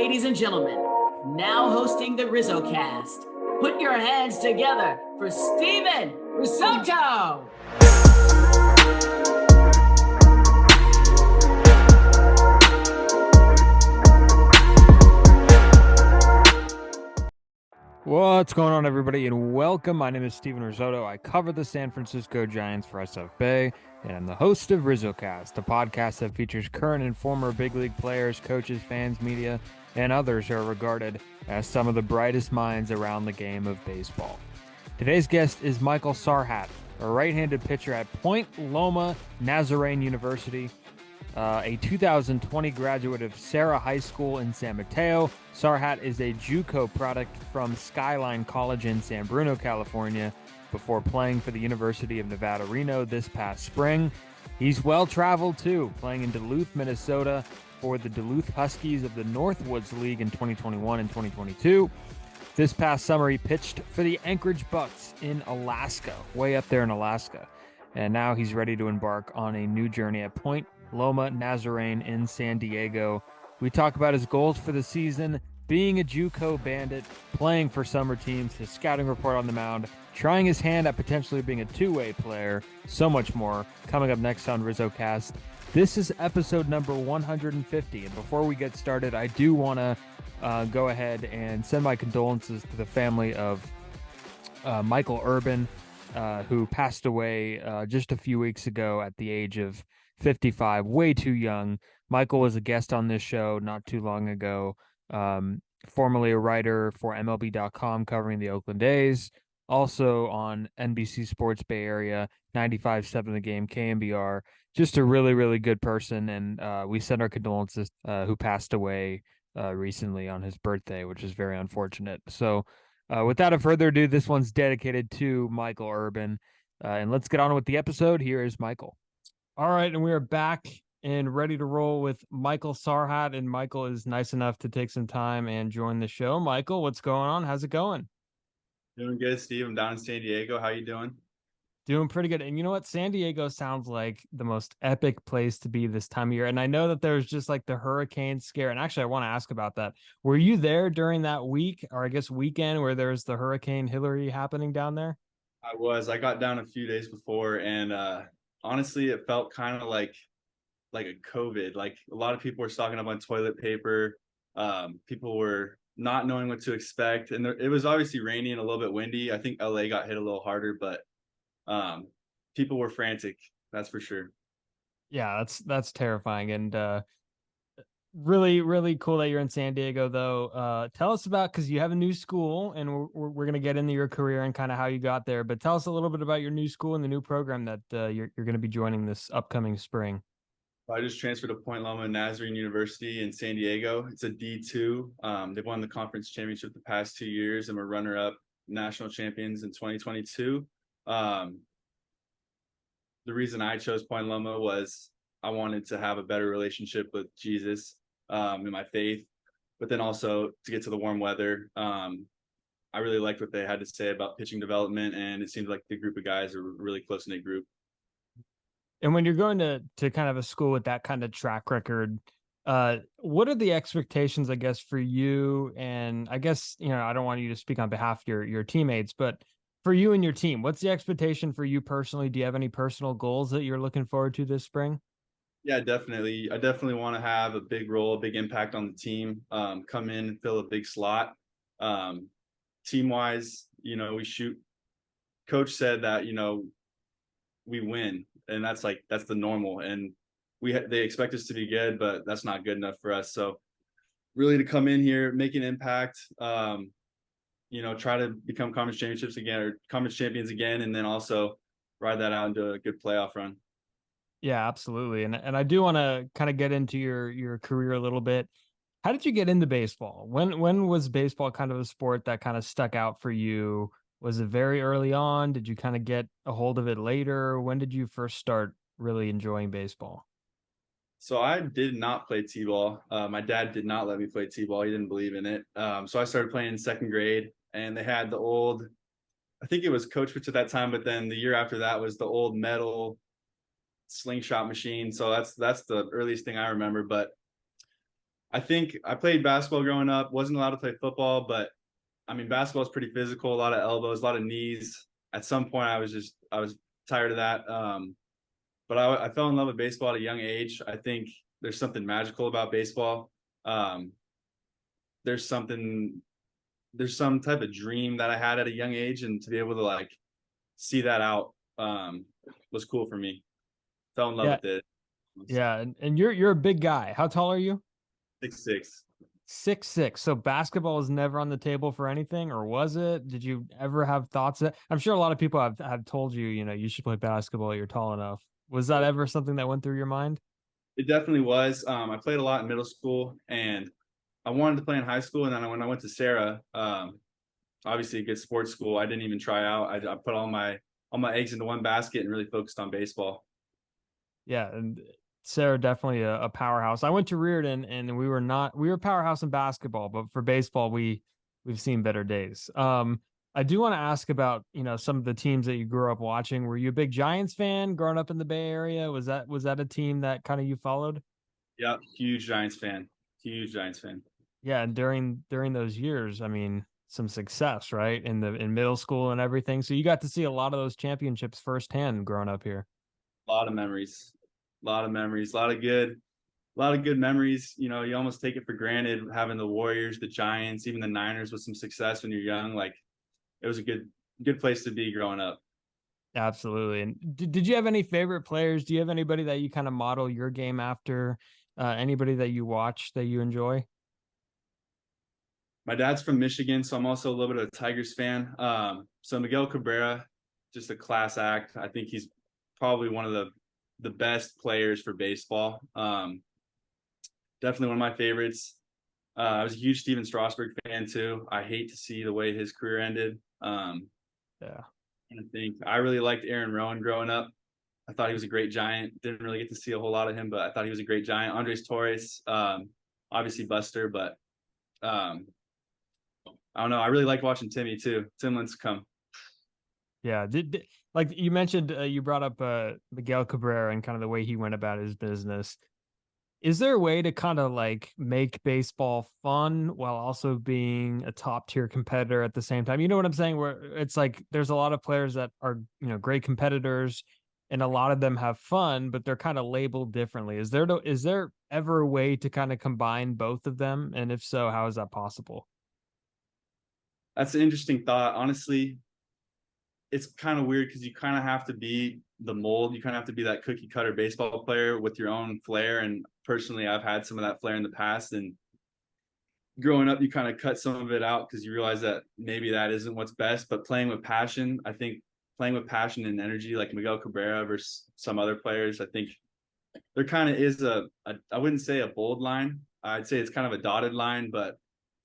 ladies and gentlemen, now hosting the RIzzoCast, put your hands together for Steven Risotto! What's going on, everybody, and welcome. My name is Steven Risotto. I cover the San Francisco Giants for SF Bay, and I'm the host of RIzzoCast, a podcast that features current and former big league players, coaches, fans, media, and others who are regarded as some of the brightest minds around the game of baseball. Today's guest is Michael Sarhatt, a right-handed pitcher at Point Loma Nazarene University, a 2020 graduate of Serra High School in San Mateo. Sarhatt is a JUCO product from Skyline College in San Bruno, California, before playing for the University of Nevada, Reno this past spring. He's well-traveled, too, playing in Duluth, Minnesota for the Duluth Huskies of the Northwoods League in 2021 and 2022. This past summer, he pitched for the Anchorage Bucks in Alaska, way up there in Alaska. And now he's ready to embark on a new journey at Point Loma Nazarene in San Diego. We talk about his goals for the season, being a JUCO bandit, playing for summer teams, his scouting report on the mound, trying his hand at potentially being a two-way player, so much more coming up next on RIzzoCast. This is episode number 150, and before we get started, I do want to go ahead and send my condolences to the family of Michael Urban, who passed away just a few weeks ago at the age of 55, way too young. Michael was a guest on this show not too long ago, formerly a writer for MLB.com covering the Oakland A's, also on NBC Sports Bay Area, 95.7 The Game, KMBR. Just a really, really good person, and we send our condolences who passed away recently on his birthday, which is very unfortunate. So without further ado, this one's dedicated to Michael Urban, and let's get on with the episode. Here is Michael. All right, and we are back and ready to roll with Michael Sarhatt, and Michael is nice enough to take some time and join the show. Michael, what's going on? How's it going? Doing good, Steve. I'm down in San Diego. How you doing? Doing pretty good. And you know what? San Diego sounds like the most epic place to be this time of year. And I know that there's just like the hurricane scare. And actually, I want to ask about that. Were you there during that week, or I guess weekend, where there's the Hurricane Hillary happening down there? I was. I got down a few days before, and honestly, it felt kind of like a COVID. Like a lot of people were stocking up on toilet paper. People were not knowing what to expect, and it was obviously rainy and a little bit windy. I think LA got hit a little harder, but people were frantic. That's for sure. Yeah, that's terrifying, and really, really cool that you're in San Diego, though. Tell us about, because you have a new school, and we're going to get into your career and kind of how you got there. But tell us a little bit about your new school and the new program that you're going to be joining this upcoming spring. I just transferred to Point Loma Nazarene University in San Diego. It's a D2. They've won the conference championship the past 2 years, and we're runner-up national champions in 2022. The reason I chose Point Loma was I wanted to have a better relationship with Jesus and my faith, but then also to get to the warm weather. I really liked what they had to say about pitching development, and it seemed like the group of guys are a really close-knit group. And when you're going to kind of a school with that kind of track record, what are the expectations, I guess, for you? And I guess, I don't want you to speak on behalf of your teammates, but for you and your team, what's the expectation for you personally? Do you have any personal goals that you're looking forward to this spring? Yeah, definitely. I definitely want to have a big role, a big impact on the team, come in and fill a big slot. Team-wise, we shoot. Coach said that, we win, and that's the normal. And they expect us to be good, but that's not good enough for us. So really to come in here, make an impact, try to become conference champions again, and then also ride that out into a good playoff run. Yeah, absolutely. And I do want to kind of get into your career a little bit. How did you get into baseball? When was baseball kind of a sport that kind of stuck out for you? Was it very early on? Did you kind of get a hold of it later? When did you first start really enjoying baseball? So I did not play t-ball. My dad did not let me play t-ball. He didn't believe in it. So I started playing in second grade, and they had the old, I think it was Coach Pitch at that time, but then the year after that was the old metal slingshot machine. So that's the earliest thing I remember. But I think I played basketball growing up, wasn't allowed to play football, but I mean, basketball is pretty physical, a lot of elbows, a lot of knees. At some point, I was tired of that. But I fell in love with baseball at a young age. I think there's something magical about baseball. Um, there's some type of dream that I had at a young age, and to be able to like see that out was cool for me. Fell in love with it. Yeah, and you're a big guy. How tall are you? 6'6". 6'6". So basketball was never on the table for anything, or was it? Did you ever have thoughts that I'm sure a lot of people have told you, you should play basketball, you're tall enough. Was that ever something that went through your mind? It definitely was. I played a lot in middle school, and I wanted to play in high school. And then when I went to Sarah, obviously a good sports school, I didn't even try out. I put all my eggs into one basket and really focused on baseball. Yeah, and Sarah definitely a powerhouse. I went to Reardon, and we were powerhouse in basketball, but for baseball we've seen better days. I do want to ask about some of the teams that you grew up watching. Were you a big Giants fan growing up in the Bay Area? Was that a team that kind of you followed? Yeah, huge Giants fan. Huge Giants fan. Yeah, and during those years, I mean, some success, right? In middle school and everything. So you got to see a lot of those championships firsthand growing up here. A lot of memories. A lot of memories. A lot of good memories. You almost take it for granted having the Warriors, the Giants, even the Niners with some success when you're young. Like it was a good place to be growing up. Absolutely. And did you have any favorite players? Do you have anybody that you kind of model your game after? Anybody that you watch that you enjoy? My dad's from Michigan, so I'm also a little bit of a Tigers fan. So Miguel Cabrera, just a class act. I think he's probably one of the best players for baseball. Definitely one of my favorites. I was a huge Steven Strasburg fan too. I hate to see the way his career ended. Yeah. I think I really liked Aaron Rowan growing up. I thought he was a great Giant. Didn't really get to see a whole lot of him, but I thought he was a great Giant. Andres Torres, obviously Buster, but I don't know. I really liked watching Timmy too. Timlin's come. Yeah. Like you mentioned, you brought up Miguel Cabrera and kind of the way he went about his business. Is there a way to kind of like make baseball fun while also being a top tier competitor at the same time? You know what I'm saying? Where it's like there's a lot of players that are, great competitors and a lot of them have fun, but they're kind of labeled differently. Is there ever a way to kind of combine both of them? And if so, how is that possible? That's an interesting thought. Honestly, it's kind of weird because you kind of have to be the mold. You kind of have to be that cookie cutter baseball player with your own flair. And personally, I've had some of that flair in the past. And growing up, you kind of cut some of it out because you realize that maybe that isn't what's best. But playing with passion, I think playing with passion and energy, like Miguel Cabrera versus some other players, I think there kind of is I wouldn't say a bold line. I'd say it's kind of a dotted line, but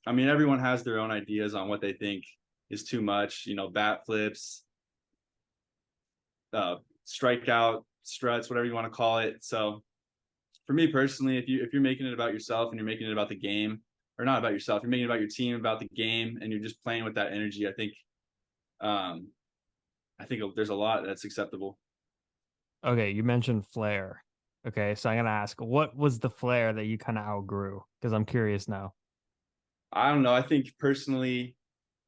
I mean, everyone has their own ideas on what they think is too much, bat flips, strikeout, struts, whatever you want to call it. So for me personally, if you're making it about yourself and you're making it about the game, or not about yourself, you're making it about your team, about the game, and you're just playing with that energy, I think there's a lot that's acceptable. Okay, you mentioned flair. Okay, so I'm gonna ask, what was the flair that you kind of outgrew? Because I'm curious now. I don't know. I think personally,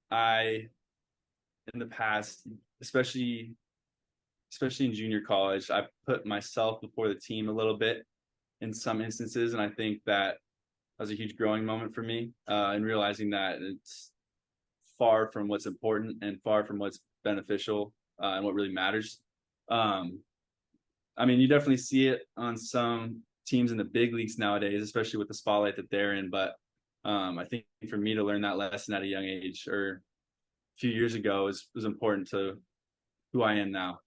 in the past, especially in junior college, I put myself before the team a little bit in some instances. And I think that was a huge growing moment for me, and realizing that it's far from what's important and far from what's beneficial, and what really matters. I mean, you definitely see it on some teams in the big leagues nowadays, especially with the spotlight that they're in. But I think for me to learn that lesson at a young age or a few years ago was important to who I am now.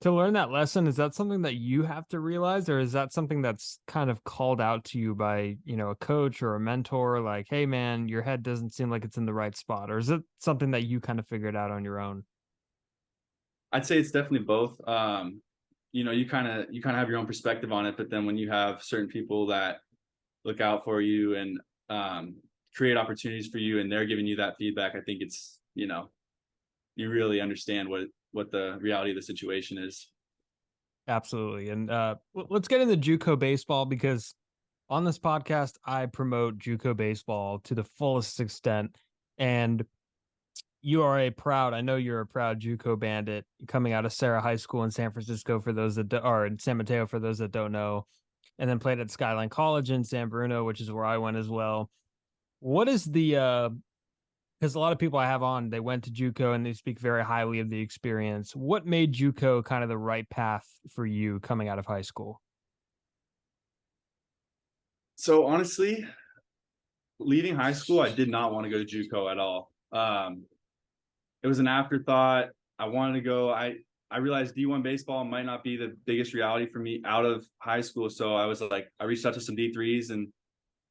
To learn that lesson, is that something that you have to realize, or is that something that's kind of called out to you by, a coach or a mentor, like, hey man, your head doesn't seem like it's in the right spot? Or is it something that you kind of figured out on your own? I'd say it's definitely both. You kind of have your own perspective on it, but then when you have certain people that look out for you and create opportunities for you, and they're giving you that feedback, I think it's, you really understand what the reality of the situation is. Absolutely. And let's get into JUCO baseball, because on this podcast, I promote JUCO baseball to the fullest extent. And I know you're a proud JUCO bandit coming out of Sarah High School in San Francisco for those that are in San Mateo for those that don't know, and then played at Skyline College in San Bruno, which is where I went as well. What is the because a lot of people I have on, they went to JUCO and they speak very highly of the experience. What made JUCO kind of the right path for you coming out of high school? So honestly, leaving high school, I did not want to go to JUCO at all. It was an afterthought. I wanted to go. I realized D1 baseball might not be the biggest reality for me out of high school. So I was like, I reached out to some D3s and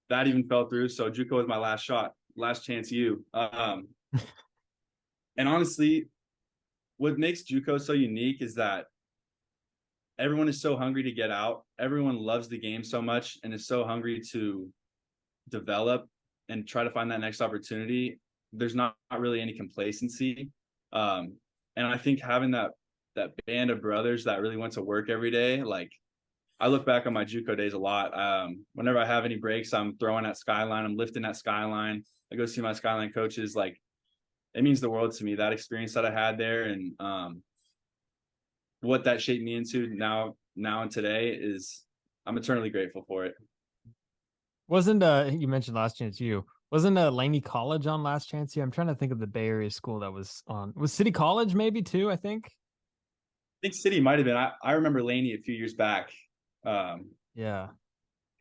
that even fell through. So JUCO was my last shot, last chance you. And honestly, what makes JUCO so unique is that everyone is so hungry to get out. Everyone loves the game so much and is so hungry to develop and try to find that next opportunity. There's not really any complacency. And I think having that band of brothers that really went to work every day, like I look back on my JUCO days a lot. Whenever I have any breaks, I'm throwing at Skyline, I'm lifting at Skyline. I go see my Skyline coaches. Like it means the world to me, that experience that I had there. And what that shaped me into now and today is I'm eternally grateful for it. Wasn't you mentioned Last Chance U? Wasn't Laney College on Last Chance U? I'm trying to think of the Bay Area school that was on. Was City College maybe too? I think City might have been. I remember Laney a few years back. Yeah.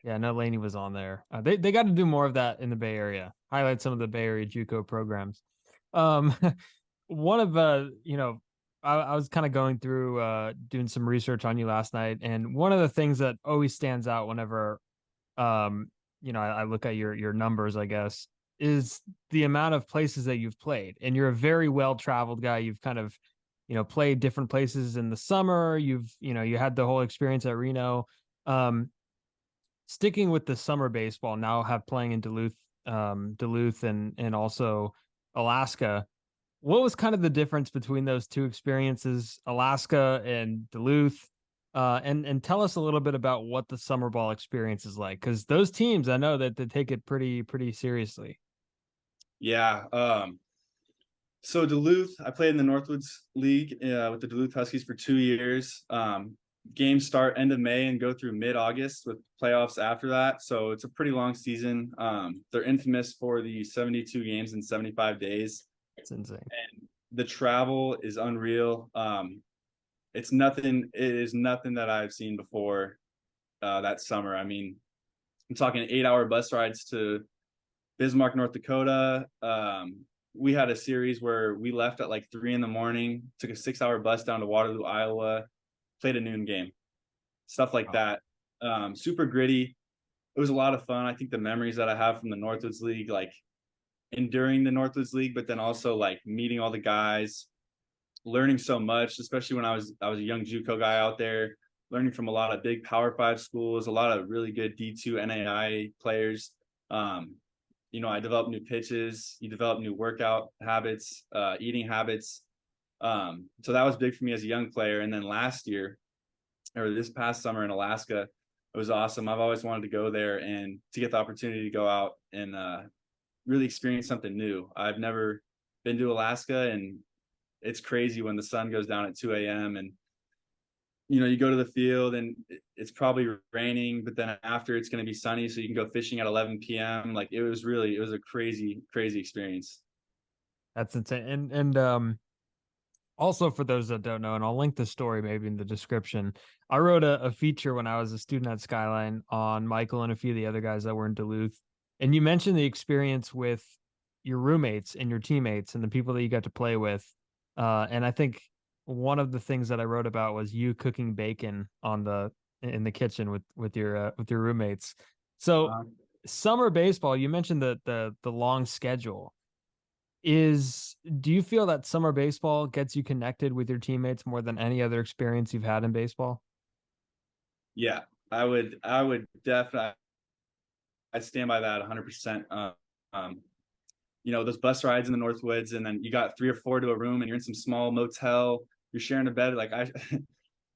No, Laney was on there. They got to do more of that in the Bay Area. Highlight some of the Bay Area JUCO programs. One of I was kind of going through doing some research on you last night, and one of the things that always stands out whenever I look at your numbers, I guess, is the amount of places that you've played. And you're a very well-traveled guy. You've kind of, played different places in the summer. You had the whole experience at Reno. Sticking with the summer baseball, now have playing in Duluth and also Alaska. What was kind of the difference between those two experiences, Alaska and Duluth? And tell us a little bit about what the summer ball experience is like, because those teams, I know that they take it pretty seriously. Yeah. So Duluth, I played in the Northwoods League with the Duluth Huskies for 2 years. Games start end of May and go through mid-August with playoffs after that. So it's a pretty long season. They're infamous for the 72 games in 75 days. It's insane. And the travel is unreal. It is nothing that I've seen before that summer. I mean, I'm talking 8-hour bus rides to Bismarck, North Dakota. We had a series where we left at like 3 a.m, took a 6-hour bus down to Waterloo, Iowa, played a noon game, stuff like that. Super gritty. It was a lot of fun. I think the memories that I have from the Northwoods League, like enduring the Northwoods League, but then also like meeting all the guys, learning so much, especially when I was a young JUCO guy out there, learning from a lot of big Power 5 schools, a lot of really good D2 NAI players. I developed new pitches, you develop new workout habits, eating habits. So that was big for me as a young player. And then this past summer in Alaska, it was awesome. I've always wanted to go there and to get the opportunity to go out and really experience something new. I've never been to Alaska, and it's crazy when the sun goes down at 2 a.m. and you go to the field and it's probably raining, but then after it's going to be sunny, so you can go fishing at 11 p.m. Like it was a crazy experience. That's insane. And also for those that don't know, and I'll link the story maybe in the description, I wrote a feature when I was a student at Skyline on Michael and a few of the other guys that were in Duluth. And you mentioned the experience with your roommates and your teammates and the people that you got to play with. And I think one of the things that I wrote about was you cooking bacon in the kitchen with your roommates. So summer baseball, you mentioned the long schedule. Do you feel that summer baseball gets you connected with your teammates more than any other experience you've had in baseball? Yeah, I would definitely, I'd stand by that 100%. Those bus rides in the Northwoods, and then you got 3 or 4 to a room and you're in some small motel, you're sharing a bed. Like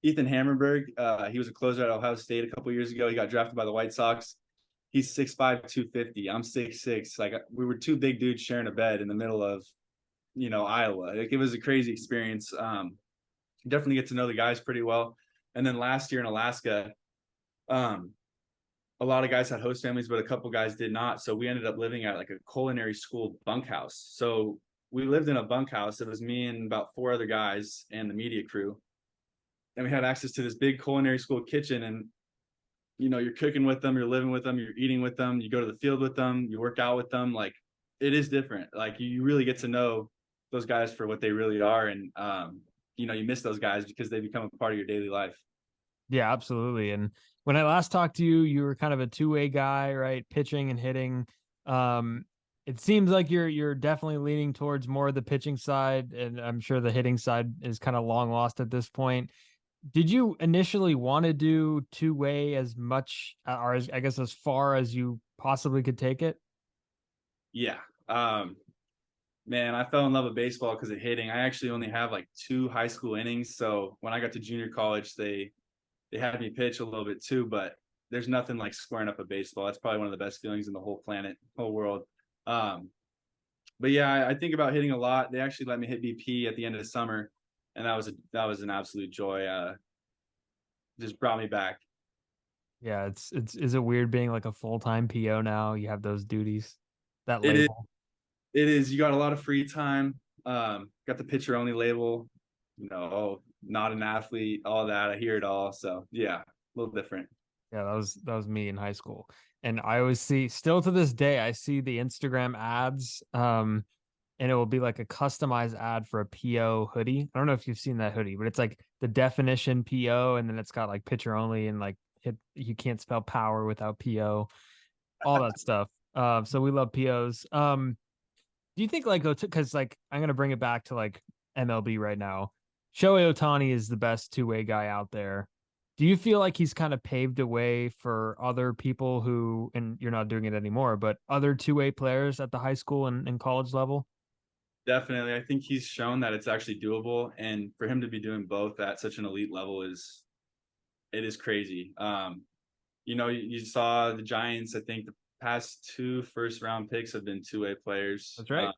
Ethan Hammerberg, he was a closer at Ohio State a couple years ago. He got drafted by the White Sox. he's 6'5", 250. I'm 6'6". Like we were two big dudes sharing a bed in the middle of, Iowa. Like it was a crazy experience. Definitely get to know the guys pretty well. And then last year in Alaska, a lot of guys had host families, but a couple guys did not. So we ended up living at like a culinary school bunkhouse. So we lived in a bunkhouse. It was me and about 4 other guys and the media crew. And we had access to this big culinary school kitchen. And, you're cooking with them, you're living with them, you're eating with them, you go to the field with them, you work out with them. Like it is different. Like you really get to know those guys for what they really are. And, you miss those guys because they become a part of your daily life. Yeah, absolutely. And when I last talked to you, you were kind of a two-way guy, right? Pitching and hitting. It seems like you're definitely leaning towards more of the pitching side, and I'm sure the hitting side is kind of long lost at this point. Did you initially want to do two-way as much, or I guess as far as you possibly could take it? Yeah. Man, I fell in love with baseball because of hitting. I actually only have like 2 high school innings. So when I got to junior college, they had me pitch a little bit too, but there's nothing like squaring up a baseball. That's probably one of the best feelings in the whole planet, whole world. But yeah, I think about hitting a lot. They actually let me hit BP at the end of the summer, and that was an absolute joy. Just brought me back. Yeah, is it weird being like a full-time PO now? You have those duties, that It is. label. It is. You got a lot of free time. Got the pitcher only label. Not an athlete. All that. I hear it all. So yeah, a little different. Yeah, that was me in high school. And I always see, still to this day, I see the Instagram ads. And it will be like a customized ad for a PO hoodie. I don't know if you've seen that hoodie, but it's like the definition PO, and then it's got like pitcher only and like you can't spell power without PO, all that stuff. So we love POs. Do you think like because like I'm gonna bring it back to like MLB right now. Shohei Ohtani is the best two-way guy out there. Do you feel like he's kind of paved a way for other people who, and you're not doing it anymore, but other two-way players at the high school and college level? Definitely. I think he's shown that it's actually doable. And for him to be doing both at such an elite level it is crazy. You saw the Giants, I think the past 2 first-round picks have been two-way players. That's right.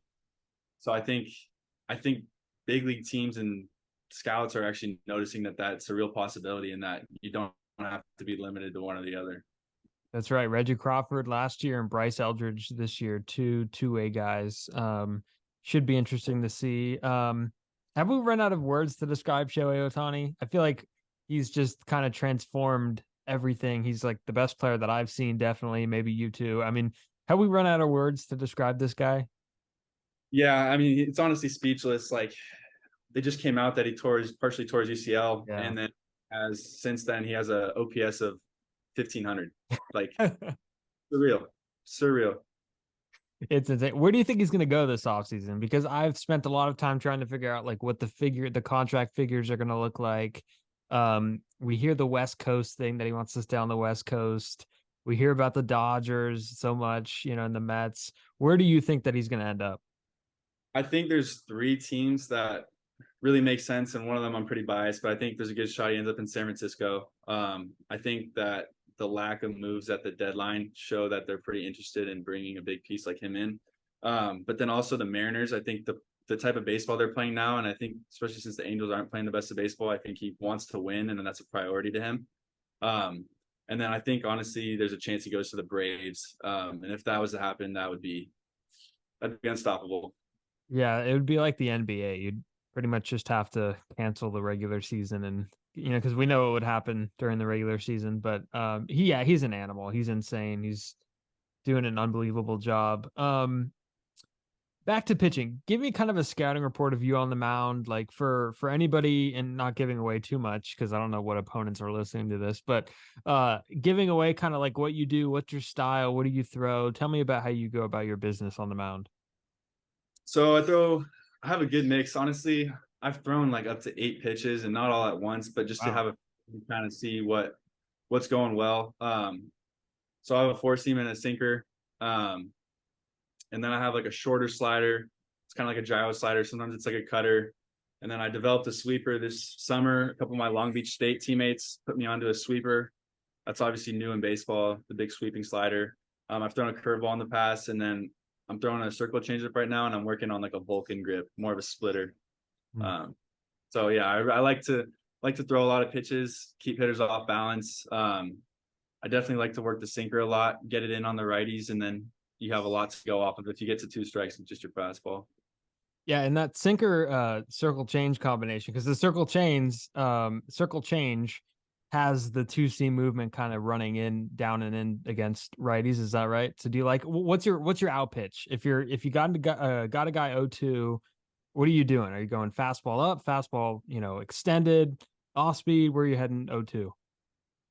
So I think big league teams and scouts are actually noticing that that's a real possibility and that you don't have to be limited to one or the other. That's right. Reggie Crawford last year and Bryce Eldridge this year, two-way guys. Should be interesting to see. Have we run out of words to describe Shohei Ohtani? I feel like he's just kind of transformed everything. He's like the best player that I've seen, definitely. Maybe you too. I mean, have we run out of words to describe this guy? Yeah, I mean, it's honestly speechless. Like they just came out that he partially tore his UCL, Yeah. and then since then he has a OPS of 1,500. Like surreal. It's insane. Where do you think he's going to go this offseason? Because I've spent a lot of time trying to figure out like what the contract figures are going to look like. We hear the West Coast thing that he wants to stay on the West Coast. We hear about the Dodgers so much, and the Mets. Where do you think that he's going to end up? I think there's 3 teams that really make sense, and one of them I'm pretty biased, but I think there's a good shot he ends up in San Francisco. I think that the lack of moves at the deadline show that they're pretty interested in bringing a big piece like him in. But then also the Mariners, I think the type of baseball they're playing now, and I think especially since the Angels aren't playing the best of baseball, I think he wants to win, and then that's a priority to him. And then I think honestly, there's a chance he goes to the Braves. And if that was to happen, that'd be unstoppable. Yeah, it would be like the NBA. You'd pretty much just have to cancel the regular season and because we know what would happen during the regular season. But he's an animal. He's insane. He's doing an unbelievable job. Back to pitching. Give me kind of a scouting report of you on the mound, like for anybody, and not giving away too much because I don't know what opponents are listening to this, but giving away kind of like what you do, what's your style, what do you throw? Tell me about how you go about your business on the mound. So I have a good mix. Honestly, I've thrown like up to 8 pitches and not all at once, but just to have a kind of see what's going well. So I have a 4-seam and a sinker. And then I have like a shorter slider. It's kind of like a gyro slider. Sometimes it's like a cutter. And then I developed a sweeper this summer. A couple of my Long Beach State teammates put me onto a sweeper. That's obviously new in baseball, the big sweeping slider. I've thrown a curveball in the past, and then I'm throwing a circle changeup right now, and I'm working on like a Vulcan grip, more of a splitter. So yeah, I like to throw a lot of pitches, keep hitters off balance. I definitely like to work the sinker a lot, get it in on the righties, and then you have a lot to go off of if you get to 2 strikes with just your fastball. Yeah, and that sinker circle change combination, because the circle change has the 2-seam movement kind of running in, down and in against righties. Is that right? So do you like, what's your out pitch? If you got a guy 0-2, what are you doing? Are you going fastball up, fastball, extended, off speed? Where are you heading 0-2?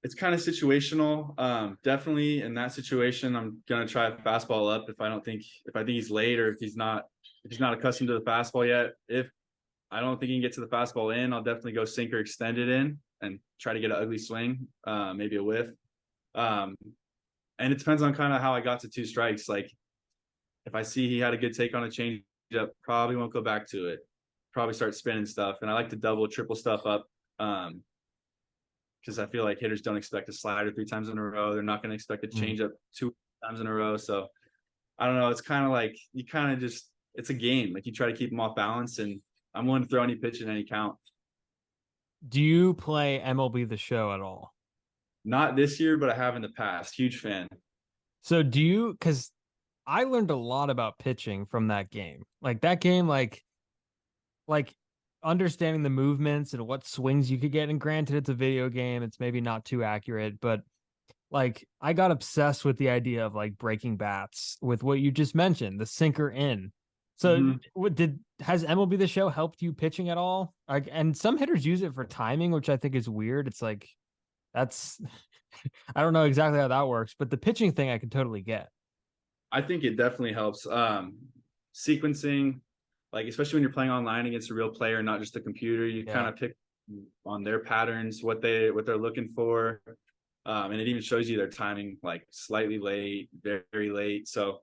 It's kind of situational. Definitely in that situation, I'm gonna try a fastball up if I think he's late, or if he's not accustomed to the fastball yet. If I don't think he can get to the fastball in, I'll definitely go sinker extended in and try to get an ugly swing, maybe a whiff. And it depends on kind of how I got to 2 strikes. Like if I see he had a good take on a change up, probably won't go back to it. Probably start spinning stuff. And I like to double, triple stuff up. Because I feel like hitters don't expect a slider 3 times in a row. They're not going to expect a change up 2 times in a row. So I don't know. It's kind of like you kind of just, it's a game. Like you try to keep them off balance, and I'm willing to throw any pitch in any count. Do you play MLB The Show at all? Not this year, but I have in the past. Huge fan. So do you, because I learned a lot about pitching from that game. Like that game, like understanding the movements and what swings you could get. And granted, it's a video game, it's maybe not too accurate, but like I got obsessed with the idea of like breaking bats with what you just mentioned, the sinker in. So has MLB The Show helped you pitching at all? Like, and some hitters use it for timing, which I think is weird. It's like, that's, I don't know exactly how that works, but the pitching thing I could totally get. I think it definitely helps. Sequencing, like especially when you're playing online against a real player, not just a computer, you kind of pick on their patterns, what they're looking for. And it even shows you their timing, like slightly late, very late. So,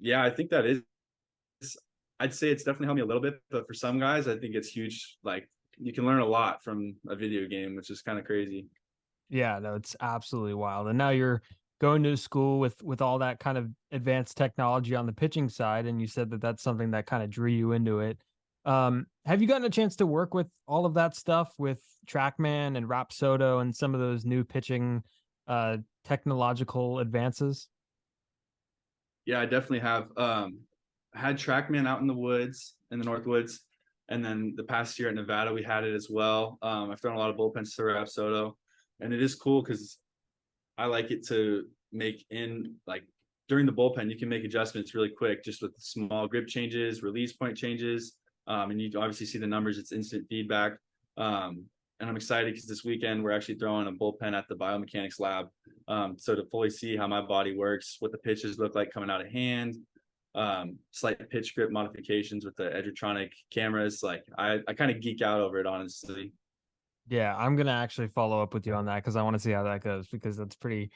yeah, I think that is, I'd say it's definitely helped me a little bit, but for some guys, I think it's huge. Like you can learn a lot from a video game, which is kind of crazy. Yeah, no, it's absolutely wild. And now you're going to school with all that kind of advanced technology on the pitching side, and you said that that's something that kind of drew you into it. Have you gotten a chance to work with all of that stuff with TrackMan and Rapsodo and some of those new pitching technological advances? Yeah, I definitely have. Had TrackMan out in the woods, in the North Woods, and then the past year at Nevada we had it as well. I've thrown a lot of bullpens to Rapsodo, and it is cool because I like it to make in like during the bullpen, you can make adjustments really quick just with small grip changes, release point changes. And you obviously see the numbers, it's instant feedback. And I'm excited because this weekend we're actually throwing a bullpen at the biomechanics lab. So to fully see how my body works, what the pitches look like coming out of hand, slight pitch grip modifications with the Edgertronic cameras. Like I kind of geek out over it, honestly. Yeah, I'm gonna actually follow up with you on that because I want to see how that goes, because that's pretty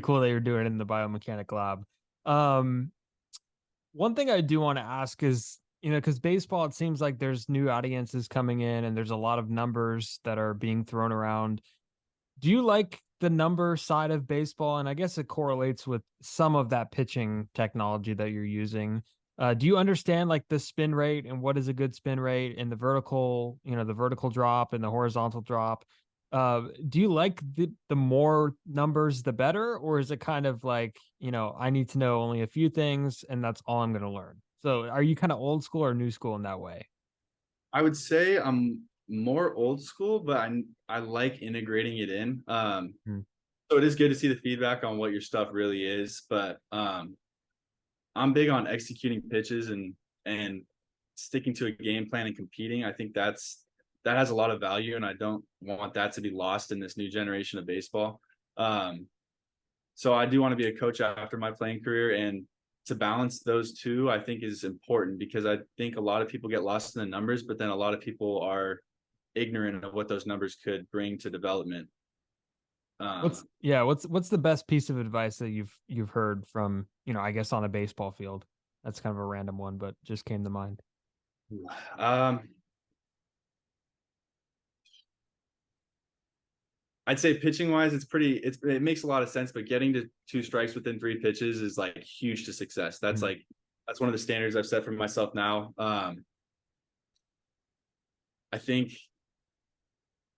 cool that you're doing it in the biomechanic lab. One thing I do want to ask is, because baseball, it seems like there's new audiences coming in and there's a lot of numbers that are being thrown around. Do you like the number side of baseball? And I guess it correlates with some of that pitching technology that you're using. Do you understand like the spin rate and what is a good spin rate and the vertical drop and the horizontal drop? Do you like the more numbers, the better? Or is it kind of like, I need to know only a few things and that's all I'm going to learn? So are you kind of old school or new school in that way? I would say I'm more old school, but I like integrating it in. So it is good to see the feedback on what your stuff really is, but I'm big on executing pitches and sticking to a game plan and competing. I think that has a lot of value, and I don't want that to be lost in this new generation of baseball. So I do want to be a coach after my playing career, and to balance those two, I think is important, because I think a lot of people get lost in the numbers, but then a lot of people are ignorant of what those numbers could bring to development. What's the best piece of advice that you've heard from, I guess on a baseball field? That's kind of a random one, but just came to mind. I'd say pitching wise, it makes a lot of sense, but getting to 2 strikes within 3 pitches is like huge to success. That's one of the standards I've set for myself now. I think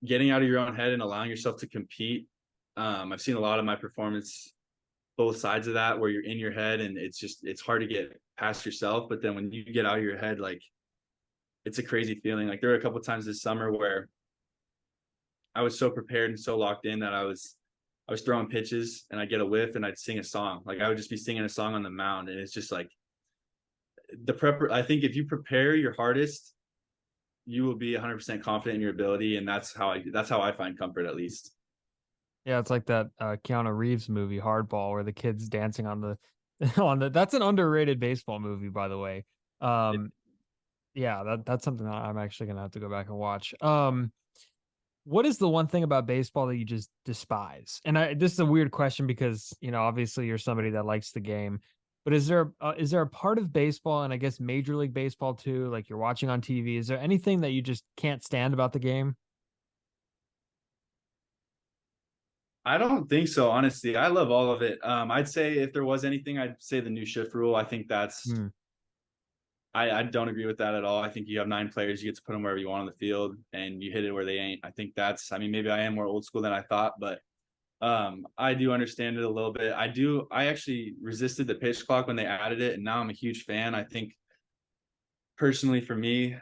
getting out of your own head and allowing yourself to compete. I've seen a lot of my performance, both sides of that, where you're in your head and it's hard to get past yourself. But then when you get out of your head, like it's a crazy feeling. Like there were a couple of times this summer where I was so prepared and so locked in that I was throwing pitches and I'd get a whiff and I'd sing a song. Like I would just be singing a song on the mound. And it's just like I think if you prepare your hardest, you will be 100% confident in your ability. And that's how I find comfort, at least. Yeah, it's like that Keanu Reeves movie Hardball, where the kid's dancing on the that's an underrated baseball movie, by the way. Yeah, that's something that I'm actually gonna have to go back and watch. What is the one thing about baseball that you just despise? And this is a weird question because, obviously you're somebody that likes the game, but is there a part of baseball, and I guess Major League Baseball too, like you're watching on TV, is there anything that you just can't stand about the game? I don't think so, honestly. I love all of it. I'd say if there was anything, I'd say the new shift rule. I think I don't agree with that at all. I think you have 9 players, you get to put them wherever you want on the field and you hit it where they ain't. I think maybe I am more old school than I thought, but I do understand it a little bit. I actually resisted the pitch clock when they added it, and now I'm a huge fan. I think personally for me,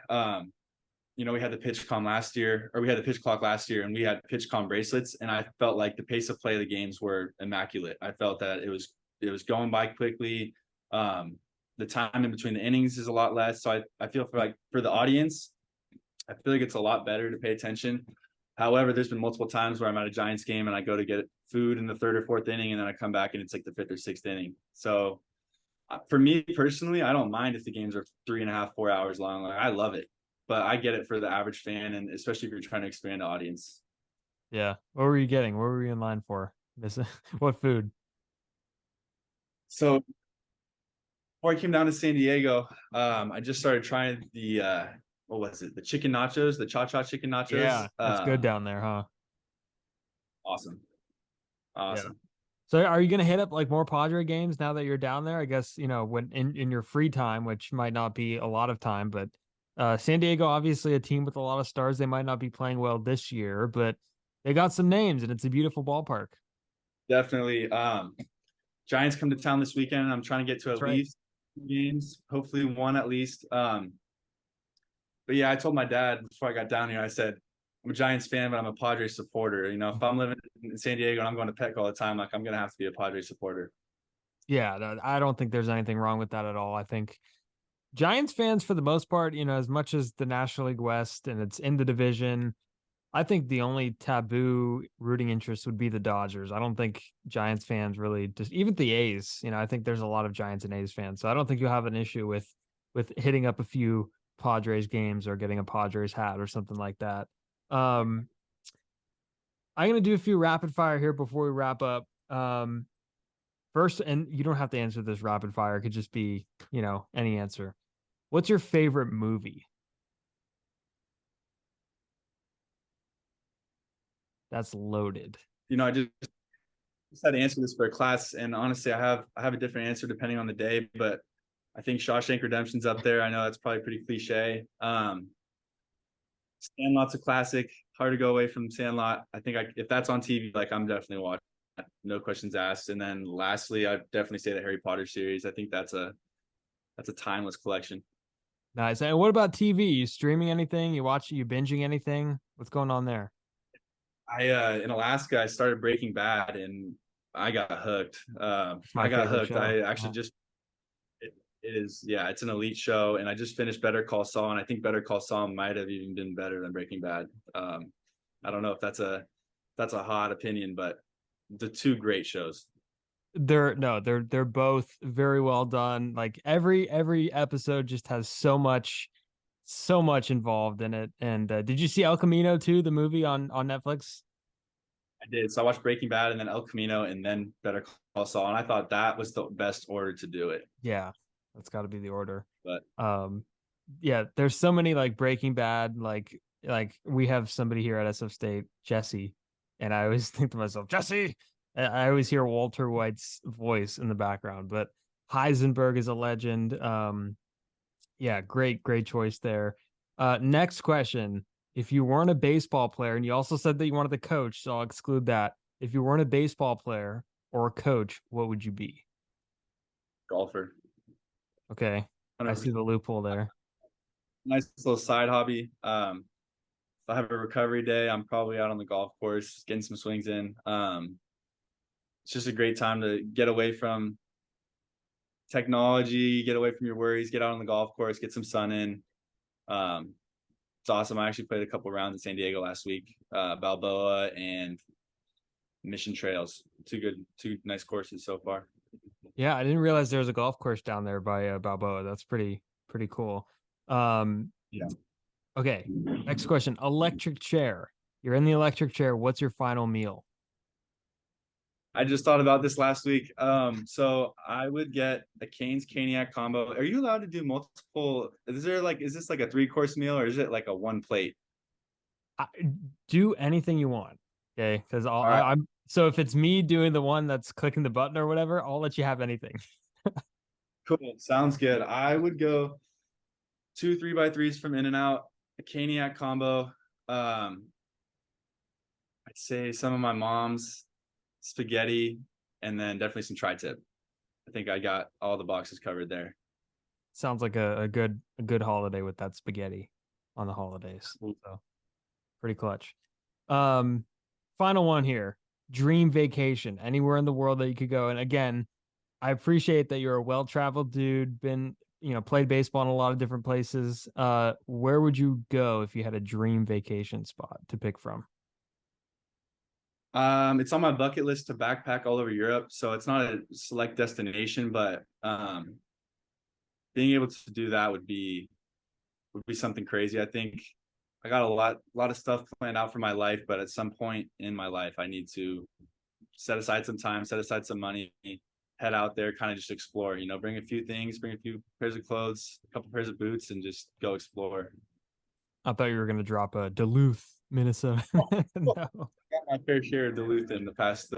we had the pitch clock last year, and we had pitch com bracelets, and I felt like the pace of play of the games were immaculate. I felt that it was going by quickly. The time in between the innings is a lot less. So I feel for the audience, I feel like it's a lot better to pay attention. However, there's been multiple times where I'm at a Giants game and I go to get food in the 3rd or 4th inning, and then I come back and it's like the 5th or 6th inning. So for me personally, I don't mind if the games are 3.5, 4 hours long. Like, I love it, but I get it for the average fan, and especially if you're trying to expand the audience. Yeah. What were you getting? What were you in line for? What food? So before I came down to San Diego, I just started trying the what was it? The chicken nachos, the cha-cha chicken nachos. Yeah, that's good down there, huh? Awesome. Yeah. So are you going to hit up like more Padre games now that you're down there? I guess, when in your free time, which might not be a lot of time, but San Diego, obviously a team with a lot of stars. They might not be playing well this year, but they got some names and it's a beautiful ballpark. Definitely. Giants come to town this weekend. I'm trying to get to at least 2 games, hopefully 1 at least. But yeah, I told my dad before I got down here, I said, I'm a Giants fan, but I'm a Padres supporter. If I'm living in San Diego and I'm going to Petco all the time, like I'm going to have to be a Padres supporter. Yeah, I don't think there's anything wrong with that at all. I think Giants fans, for the most part, as much as the National League West and it's in the division, I think the only taboo rooting interest would be the Dodgers. I don't think Giants fans really even the A's, I think there's a lot of Giants and A's fans. So I don't think you'll have an issue with hitting up a few Padres games or getting a Padres hat or something like that. I'm going to do a few rapid fire here before we wrap up. First, and you don't have to answer this rapid fire. It could just be, any answer. What's your favorite movie? That's loaded. I just had to answer this for a class, and honestly, I have a different answer depending on the day, but I think Shawshank Redemption's up there. I know that's probably pretty cliche. Sandlot's a classic. Hard to go away from Sandlot. I think if that's on TV, like I'm definitely watching that, no questions asked. And then lastly, I'd definitely say the Harry Potter series. I think that's a timeless collection. Nice. And what about TV? You streaming anything? You binging anything? What's going on there? In Alaska, I started Breaking Bad and I got hooked. I got hooked. Show. I actually it's an elite show, and I just finished Better Call Saul, and I think Better Call Saul might have even been better than Breaking Bad. I don't know if that's a hot opinion, but the 2 great shows. They're both very well done. Like every episode just has so much involved in it. And did you see El Camino too, the movie on Netflix? I did. So I watched Breaking Bad and then El Camino and then Better Call Saul, and I thought that was the best order to do it. Yeah, that's got to be the order. But yeah, there's so many like Breaking Bad, like we have somebody here at SF State, Jesse. And I always think to myself, Jesse. I always hear Walter White's voice in the background, but Heisenberg is a legend. Yeah, great choice there. Next question. If you weren't a baseball player, and you also said that you wanted to coach, so I'll exclude that. If you weren't a baseball player or a coach, what would you be? Golfer. Okay. I see the loophole there. Nice little side hobby. If I have a recovery day, I'm probably out on the golf course getting some swings in. It's just a great time to get away from technology, get away from your worries, get out on the golf course, get some sun in. It's awesome. I actually played a couple rounds in San Diego last week, Balboa and Mission Trails. Two nice courses so far. Yeah, I didn't realize there was a golf course down there by Balboa. That's pretty cool. Yeah. Okay, next question. Electric chair. You're in the electric chair. What's your final meal? I just thought about this last week. So I would get a Cane's Caniac combo. Are you allowed to do multiple? Is this like a 3-course meal or is it like a 1 plate? Do anything you want. Okay, because Right. I'm so if it's me doing the one that's clicking the button or whatever, I'll let you have anything. Cool. Sounds good. I would go 2 3x3s from In-N-Out, a Caniac combo. I'd say some of my mom's spaghetti, and then definitely some tri-tip. I think I got all the boxes covered there. Sounds like a good holiday with that spaghetti on the holidays. So pretty clutch. Final one here. Dream vacation. Anywhere in the world that you could go. And again, I appreciate that you're a well-traveled dude, been, played baseball in a lot of different places. Where would you go if you had a dream vacation spot to pick from? It's on my bucket list to backpack all over Europe, so it's not a select destination, but being able to do that would be something crazy. I think I got a lot of stuff planned out for my life, but at some point in my life, I need to set aside some time, set aside some money, head out there, kind of just explore. Bring a few things, bring a few pairs of clothes, a couple pairs of boots, and just go explore. I thought you were going to drop a Duluth, Minnesota. No. I got my fair share of Duluth in the past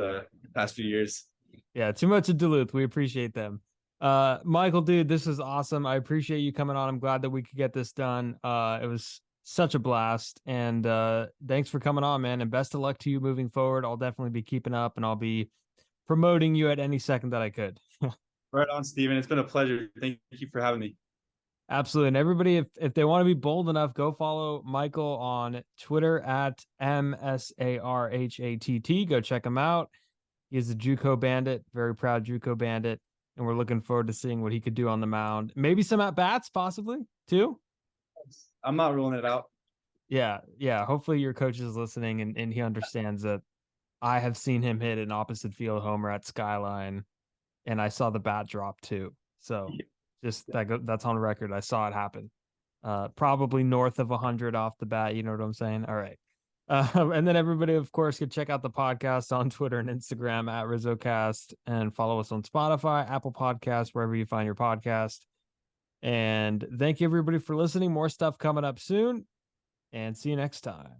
few years. Yeah, too much of Duluth. We appreciate them. Michael, dude, this is awesome. I appreciate you coming on. I'm glad that we could get this done. It was such a blast. And thanks for coming on, man. And best of luck to you moving forward. I'll definitely be keeping up and I'll be promoting you at any second that I could. Right on, Steven. It's been a pleasure. Thank you for having me. Absolutely. And everybody, if they want to be bold enough, go follow Michael on Twitter at MSARHATT. Go check him out. He's a JUCO bandit, very proud JUCO bandit. And we're looking forward to seeing what he could do on the mound. Maybe some at-bats, possibly, too. I'm not ruling it out. Yeah. Hopefully your coach is listening and he understands that I have seen him hit an opposite field homer at Skyline, and I saw the bat drop, too. So just that's on record. I saw it happen. Probably north of 100 off the bat. You know what I'm saying? All right. And then everybody, of course, can check out the podcast on Twitter and Instagram at RIzzoCast and follow us on Spotify, Apple Podcasts, wherever you find your podcast. And thank you, everybody, for listening. More stuff coming up soon. And see you next time.